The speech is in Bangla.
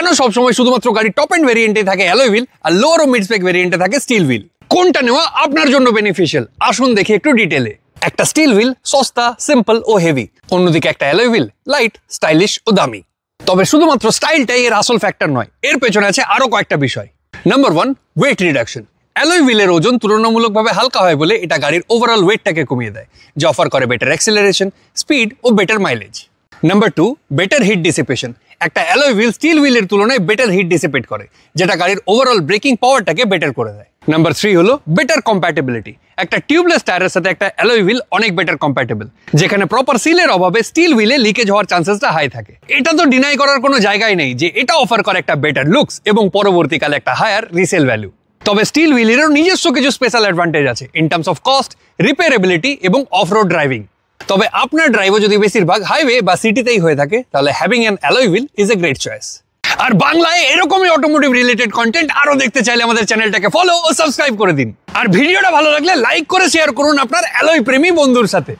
কেন সবসময় শুধুমাত্র গাড়ির টপ এন্ড ভেরিয়েন্টে থাকে অ্যালয় হুইল আর লোয়ার ও মিড স্পেক ভেরিয়েন্টে থাকে স্টিল হুইল? কোনটা নেওয়া আপনার জন্য বেনিফিশিয়াল আসুন দেখি একটু ডিটেলে। একটা স্টিল হুইল সস্তা, সিম্পল ও হেভি, অন্যদিকে একটা অ্যালয় হুইল লাইট, স্টাইলিশ ও দামি। তবে শুধুমাত্র স্টাইলটাই এর আসল ফ্যাক্টর নয়, এর পেছনে আছে আরো কয়েকটা বিষয়। Number 1, weight reduction. অ্যালয় হুইলের ওজন তুলনামূলকভাবে হালকা হয় বলে এটা গাড়ির ওভারঅল ওয়েটটাকে কমিয়ে দেয়, যা অফার করে বেটার অ্যাক্সেলারেশন, স্পিড ও better mileage. Number 2, better heat dissipation. একটা অ্যালয় হুইল স্টিল হুইলের তুলনায় বেটার হিট ডিসিপেট করে, যেটা গাড়ির ওভারঅল ব্রেকিং পাওয়ারটাকে বেটার করে দেয়। নাম্বার 3 হলো বেটার কম্প্যাটেবিলিটি। একটা টিউবলেস টায়ারের সাথে একটা অ্যালয় হুইল অনেক বেটার কম্প্যাটেবল, যেখানে প্রপার সিলের অভাবে স্টিল হুইলে লিকেজ হওয়ার চান্সেসটা হাই থাকে। এটা তো ডিনাই করার কোনো জায়গায় নেই যে এটা অফার করে একটা বেটার লুকস এবং পরবর্তীকালে একটা হায়ার রিসেল ভ্যালু। তবে স্টিল হুইলেরও নিজস্ব কিছু স্পেশাল অ্যাডভান্টেজ আছে ইন টার্মস অফ কস্ট, রিপেয়ারেবিলিটি এবং অফ রোড ড্রাইভিং। তবে আপনার ড্রাইভও যদি বেশিরভাগ হাইওয়ে বা সিটিতেই হয়ে থাকে, তাহলে having an alloy wheel is a great choice. আর বাংলায় এরকমই অটোমোটিভ রিলেটেড কন্টেন্ট আরো দেখতে চাইলে আমাদের চ্যানেলটাকে ফলো ও সাবস্ক্রাইব করে দিন। আর ভিডিওটা ভালো লাগলে লাইক করে শেয়ার করুন আপনার অ্যালয় প্রেমী বন্ধুর সাথে।